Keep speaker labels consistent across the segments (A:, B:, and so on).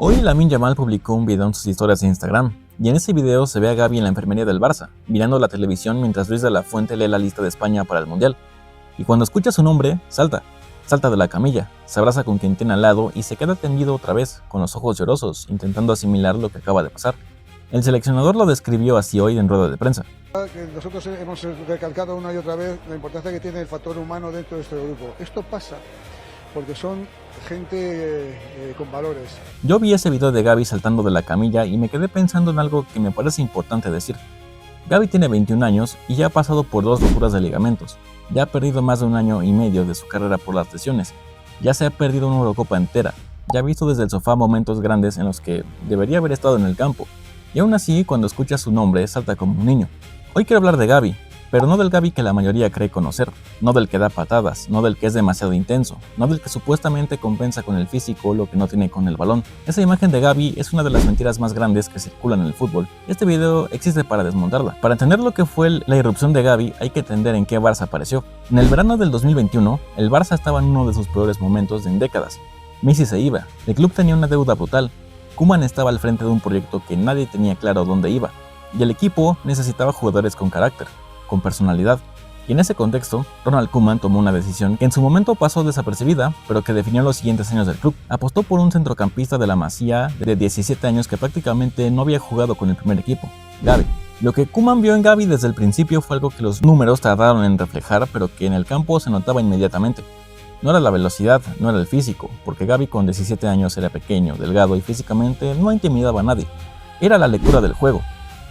A: Hoy Lamine Yamal publicó un video en sus historias de Instagram, y en ese video se ve a Gavi en la enfermería del Barça, mirando la televisión mientras Luis de la Fuente lee la lista de España para el Mundial. Y cuando escucha su nombre, salta de la camilla, se abraza con quien tiene al lado y se queda tendido otra vez, con los ojos llorosos, intentando asimilar lo que acaba de pasar. El seleccionador lo describió así hoy en rueda de prensa.
B: Nosotros hemos recalcado una y otra vez la importancia que tiene el factor humano dentro de este grupo. Esto pasa porque son gente con valores.
A: Yo vi ese video de Gavi saltando de la camilla y me quedé pensando en algo que me parece importante decir. Gavi tiene 21 años y ya ha pasado por 2 roturas de ligamentos, ya ha perdido más de 1 año y medio de su carrera por las lesiones, ya se ha perdido una Eurocopa entera, ya ha visto desde el sofá momentos grandes en los que debería haber estado en el campo, y aún así cuando escucha su nombre salta como un niño. Hoy quiero hablar de Gavi, pero no del Gavi que la mayoría cree conocer, no del que da patadas, no del que es demasiado intenso, no del que supuestamente compensa con el físico lo que no tiene con el balón. Esa imagen de Gavi es una de las mentiras más grandes que circulan en el fútbol. Este video existe para desmontarla. Para entender lo que fue la irrupción de Gavi hay que entender en qué Barça apareció. En el verano del 2021, el Barça estaba en uno de sus peores momentos en décadas. Messi se iba, el club tenía una deuda brutal, Koeman estaba al frente de un proyecto que nadie tenía claro dónde iba, y el equipo necesitaba jugadores con carácter, con personalidad. Y en ese contexto, Ronald Koeman tomó una decisión que en su momento pasó desapercibida, pero que definió los siguientes años del club. Apostó por un centrocampista de la Masía de 17 años que prácticamente no había jugado con el primer equipo, Gavi. Lo que Koeman vio en Gavi desde el principio fue algo que los números tardaron en reflejar, pero que en el campo se notaba inmediatamente. No era la velocidad, no era el físico, porque Gavi con 17 años era pequeño, delgado y físicamente no intimidaba a nadie. Era la lectura del juego.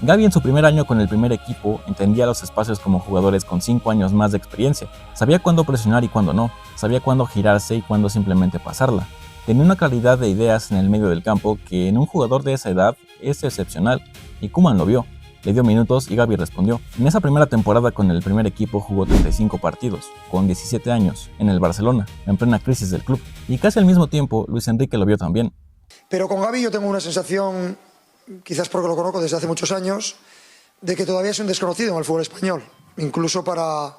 A: Gavi en su primer año con el primer equipo entendía los espacios como jugadores con 5 años más de experiencia. Sabía cuándo presionar y cuándo no, sabía cuándo girarse y cuándo simplemente pasarla. Tenía una claridad de ideas en el medio del campo que en un jugador de esa edad es excepcional, y Koeman lo vio. Le dio minutos y Gavi respondió. En esa primera temporada con el primer equipo jugó 35 partidos, con 17 años, en el Barcelona, en plena crisis del club. Y casi al mismo tiempo Luis Enrique lo vio también.
B: Pero con Gavi yo tengo una sensación, quizás porque lo conozco desde hace muchos años, de que todavía es un desconocido en el fútbol español, incluso para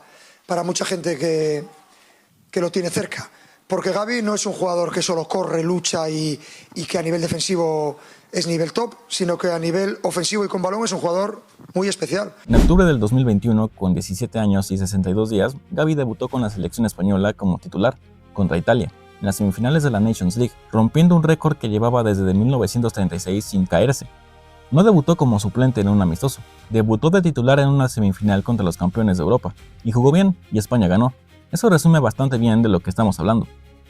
B: mucha gente que lo tiene cerca. Porque Gavi no es un jugador que solo corre, lucha y que a nivel defensivo es nivel top, sino que a nivel ofensivo y con balón es un jugador muy especial.
A: En octubre del 2021, con 17 años y 62 días, Gavi debutó con la selección española como titular, contra Italia, en las semifinales de la Nations League, rompiendo un récord que llevaba desde 1936 sin caerse. No debutó como suplente en un amistoso, debutó de titular en una semifinal contra los campeones de Europa, y jugó bien, y España ganó. Eso resume bastante bien de lo que estamos hablando.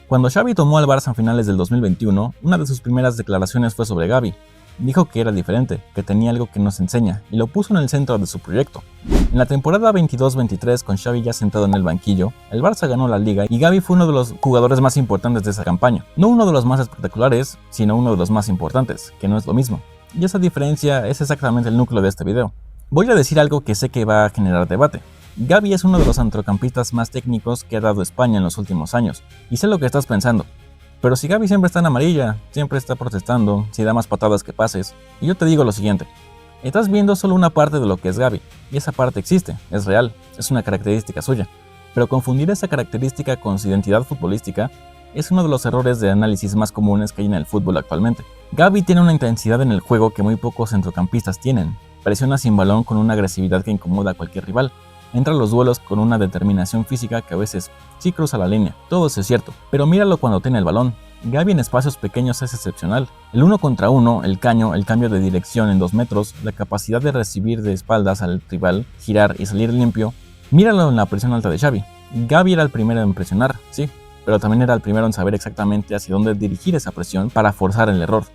A: Cuando Xavi tomó al Barça a finales del 2021, una de sus primeras declaraciones fue sobre Gavi. Dijo que era diferente, que tenía algo que nos enseña, y lo puso en el centro de su proyecto. En la temporada 22-23, con Xavi ya sentado en el banquillo, el Barça ganó la Liga y Gavi fue uno de los jugadores más importantes de esa campaña. No uno de los más espectaculares, sino uno de los más importantes, que no es lo mismo. Y esa diferencia es exactamente el núcleo de este video. Voy a decir algo que sé que va a generar debate. Gavi es uno de los centrocampistas más técnicos que ha dado España en los últimos años, y sé lo que estás pensando. Pero si Gavi siempre está en amarilla, siempre está protestando, si da más patadas que pases, y yo te digo lo siguiente, estás viendo solo una parte de lo que es Gavi, y esa parte existe, es real, es una característica suya, pero confundir esa característica con su identidad futbolística es uno de los errores de análisis más comunes que hay en el fútbol actualmente. Gavi tiene una intensidad en el juego que muy pocos centrocampistas tienen, presiona sin balón con una agresividad que incomoda a cualquier rival. Entra a los duelos con una determinación física que a veces sí cruza la línea. Todo eso es cierto, pero míralo cuando tiene el balón. Gavi en espacios pequeños es excepcional. El 1 contra 1, el caño, el cambio de dirección en 2 metros, la capacidad de recibir de espaldas al rival, girar y salir limpio. Míralo en la presión alta de Xavi. Gavi era el primero en presionar, sí, pero también era el primero en saber exactamente hacia dónde dirigir esa presión para forzar el error.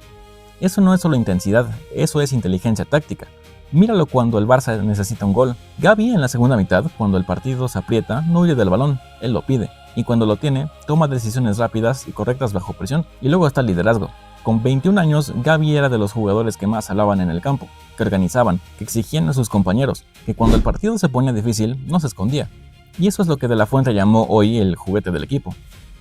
A: Eso no es solo intensidad, eso es inteligencia táctica. Míralo cuando el Barça necesita un gol. Gavi en la segunda mitad, cuando el partido se aprieta, no huye del balón, él lo pide. Y cuando lo tiene, toma decisiones rápidas y correctas bajo presión. Y luego está el liderazgo. Con 21 años, Gavi era de los jugadores que más hablaban en el campo, que organizaban, que exigían a sus compañeros, que cuando el partido se ponía difícil, no se escondía. Y eso es lo que De la Fuente llamó hoy el juguete del equipo.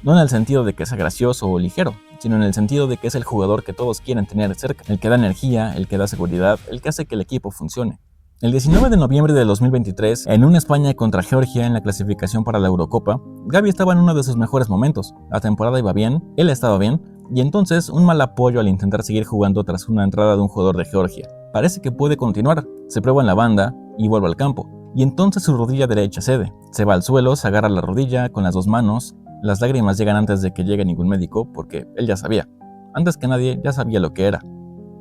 A: No en el sentido de que sea gracioso o ligero, sino en el sentido de que es el jugador que todos quieren tener cerca, el que da energía, el que da seguridad, el que hace que el equipo funcione. El 19 de noviembre de 2023, en una España contra Georgia en la clasificación para la Eurocopa, Gavi estaba en uno de sus mejores momentos. La temporada iba bien, él estaba bien, Y entonces un mal apoyo al intentar seguir jugando tras una entrada de un jugador de Georgia. Parece que puede continuar, se prueba en la banda y vuelve al campo. Y entonces su rodilla derecha cede. Se va al suelo, se agarra la rodilla con las dos manos. Las lágrimas llegan antes de que llegue ningún médico porque él ya sabía. Antes que nadie ya sabía lo que era.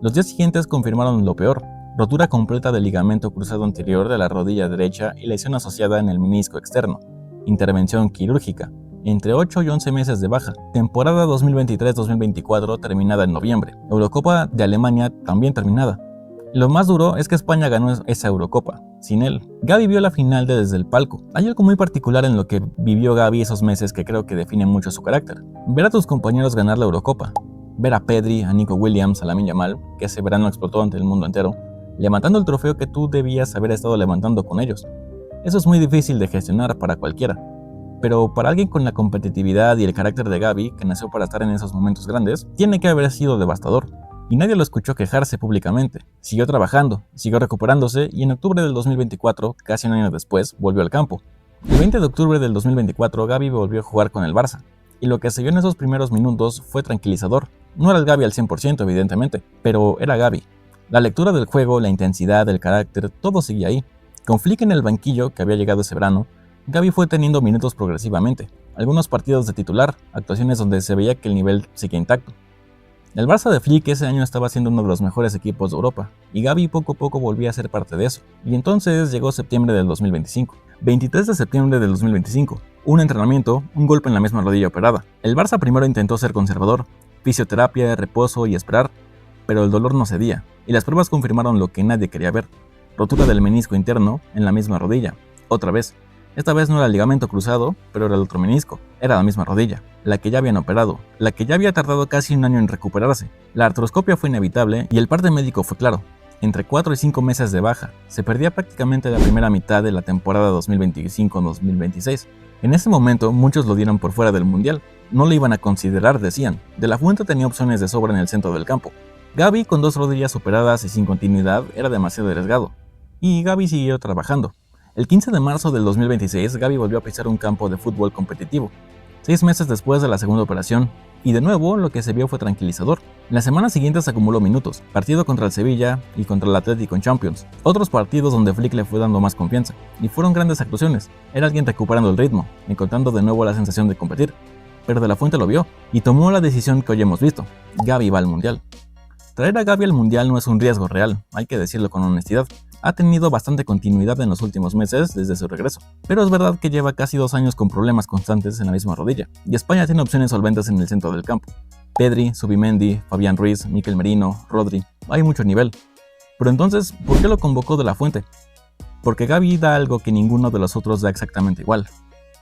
A: Los días siguientes confirmaron lo peor. Rotura completa del ligamento cruzado anterior de la rodilla derecha y lesión asociada en el menisco externo. Intervención quirúrgica. Entre 8 y 11 meses de baja. Temporada 2023-2024 terminada en noviembre. Eurocopa de Alemania también terminada. Lo más duro es que España ganó esa Eurocopa, sin él. Gavi vio la final desde el palco. Hay algo muy particular en lo que vivió Gavi esos meses que creo que define mucho su carácter. Ver a tus compañeros ganar la Eurocopa. Ver a Pedri, a Nico Williams, a Lamine Yamal, que ese verano explotó ante el mundo entero, levantando el trofeo que tú debías haber estado levantando con ellos. Eso es muy difícil de gestionar para cualquiera. Pero para alguien con la competitividad y el carácter de Gavi, que nació para estar en esos momentos grandes, tiene que haber sido devastador. Y nadie lo escuchó quejarse públicamente. Siguió trabajando, siguió recuperándose y en octubre del 2024, casi un año después, volvió al campo. El 20 de octubre del 2024, Gavi volvió a jugar con el Barça. Y lo que se vio en esos primeros minutos fue tranquilizador. No era el Gavi al 100%, evidentemente, pero era Gavi. La lectura del juego, la intensidad, el carácter, todo seguía ahí. Con Flick en el banquillo, que había llegado ese verano, Gavi fue teniendo minutos progresivamente. Algunos partidos de titular, actuaciones donde se veía que el nivel seguía intacto. El Barça de Flick ese año estaba siendo uno de los mejores equipos de Europa, y Gavi poco a poco volvía a ser parte de eso. Y entonces llegó septiembre del 2025. 23 de septiembre del 2025. Un entrenamiento, un golpe en la misma rodilla operada. El Barça primero intentó ser conservador, fisioterapia, reposo y esperar, pero el dolor no cedía, y las pruebas confirmaron lo que nadie quería ver. Rotura del menisco interno en la misma rodilla. Otra vez. Esta vez no era el ligamento cruzado, pero era el otro menisco. Era la misma rodilla, la que ya habían operado, la que ya había tardado casi un año en recuperarse. La artroscopia fue inevitable y el parte médico fue claro. Entre 4 y 5 meses de baja. Se perdía prácticamente la primera mitad de la temporada 2025-2026. En ese momento muchos lo dieron por fuera del mundial. No lo iban a considerar, decían. De la Fuente tenía opciones de sobra en el centro del campo. Gavi con 2 rodillas operadas y sin continuidad era demasiado arriesgado. Y Gavi siguió trabajando. El 15 de marzo del 2026, Gavi volvió a pisar un campo de fútbol competitivo, 6 meses después de la segunda operación, y de nuevo lo que se vio fue tranquilizador. En las semanas siguientes acumuló minutos, partido contra el Sevilla y contra el Atlético en Champions, otros partidos donde Flick le fue dando más confianza, y fueron grandes actuaciones. Era alguien recuperando el ritmo, encontrando de nuevo la sensación de competir. Pero De la Fuente lo vio, y tomó la decisión que hoy hemos visto: Gavi va al Mundial. Traer a Gavi al Mundial no es un riesgo real, hay que decirlo con honestidad. Ha tenido bastante continuidad en los últimos meses desde su regreso, pero es verdad que lleva casi 2 años con problemas constantes en la misma rodilla, y España tiene opciones solventes en el centro del campo. Pedri, Zubimendi, Fabián Ruiz, Mikel Merino, Rodri, hay mucho nivel. Pero entonces, ¿por qué lo convocó De la Fuente? Porque Gavi da algo que ninguno de los otros da exactamente igual.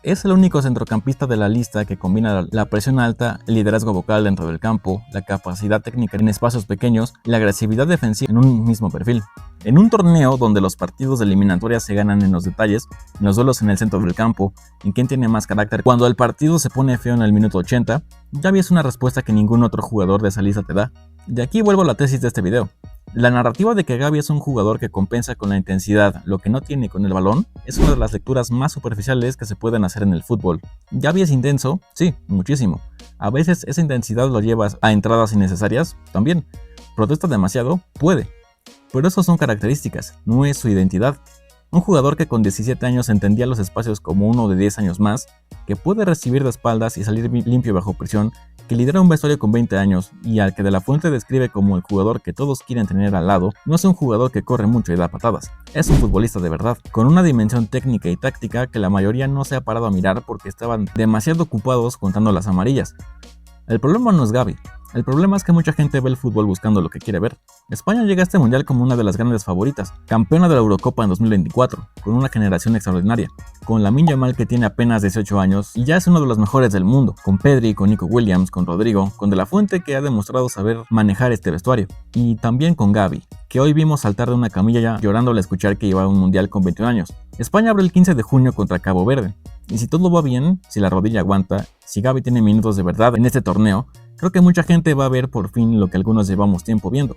A: Es el único centrocampista de la lista que combina la presión alta, el liderazgo vocal dentro del campo, la capacidad técnica en espacios pequeños y la agresividad defensiva en un mismo perfil. En un torneo donde los partidos de eliminatoria se ganan en los detalles, en los duelos en el centro del campo, en quién tiene más carácter, cuando el partido se pone feo en el minuto 80, Gavi es una respuesta que ningún otro jugador de esa lista te da. De aquí vuelvo a la tesis de este video. La narrativa de que Gavi es un jugador que compensa con la intensidad lo que no tiene con el balón es una de las lecturas más superficiales que se pueden hacer en el fútbol. ¿Gavi es intenso? Sí, muchísimo. A veces esa intensidad lo lleva a entradas innecesarias, también. ¿Protesta demasiado? Puede. Pero eso son características, no es su identidad. Un jugador que con 17 años entendía los espacios como uno de 10 años más, que puede recibir de espaldas y salir limpio bajo presión, que lidera un vestuario con 20 años y al que De la Fuente describe como el jugador que todos quieren tener al lado, no es un jugador que corre mucho y da patadas. Es un futbolista de verdad, con una dimensión técnica y táctica que la mayoría no se ha parado a mirar porque estaban demasiado ocupados contando las amarillas. El problema no es Gavi. El problema es que mucha gente ve el fútbol buscando lo que quiere ver. España llega a este mundial como una de las grandes favoritas, campeona de la Eurocopa en 2024, con una generación extraordinaria, con Lamine Yamal que tiene apenas 18 años y ya es uno de los mejores del mundo, con Pedri, con Nico Williams, con Rodrigo, con De la Fuente que ha demostrado saber manejar este vestuario, y también con Gavi, que hoy vimos saltar de una camilla ya llorando al escuchar que iba a un mundial con 21 años. España abre el 15 de junio contra Cabo Verde, y si todo va bien, si la rodilla aguanta, si Gavi tiene minutos de verdad en este torneo, creo que mucha gente va a ver por fin lo que algunos llevamos tiempo viendo.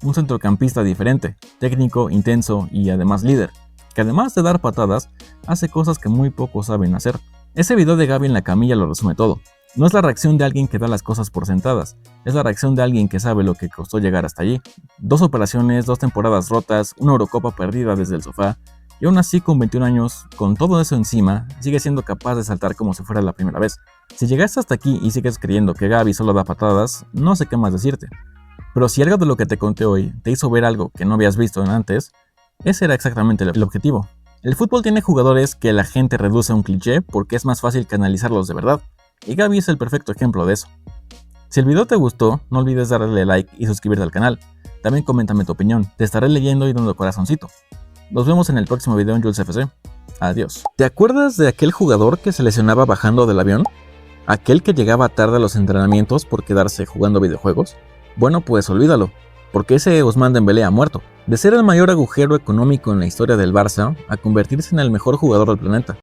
A: Un centrocampista diferente, técnico, intenso y además líder, que además de dar patadas, hace cosas que muy pocos saben hacer. Ese video de Gavi en la camilla lo resume todo. No es la reacción de alguien que da las cosas por sentadas, es la reacción de alguien que sabe lo que costó llegar hasta allí. 2 operaciones, 2 temporadas rotas, una Eurocopa perdida desde el sofá, y aún así con 21 años, con todo eso encima, sigue siendo capaz de saltar como si fuera la primera vez. Si llegaste hasta aquí y sigues creyendo que Gavi solo da patadas, no sé qué más decirte. Pero si algo de lo que te conté hoy te hizo ver algo que no habías visto antes, ese era exactamente el objetivo. El fútbol tiene jugadores que la gente reduce a un cliché porque es más fácil canalizarlos de verdad, y Gavi es el perfecto ejemplo de eso. Si el video te gustó, no olvides darle like y suscribirte al canal. También coméntame tu opinión, te estaré leyendo y dando corazoncito. Nos vemos en el próximo video en Jules FC. Adiós. ¿Te acuerdas de aquel jugador que se lesionaba bajando del avión? ¿Aquel que llegaba tarde a los entrenamientos por quedarse jugando videojuegos? Bueno, pues olvídalo, porque ese Ousmane Dembélé ha muerto. De ser el mayor agujero económico en la historia del Barça, a convertirse en el mejor jugador del planeta.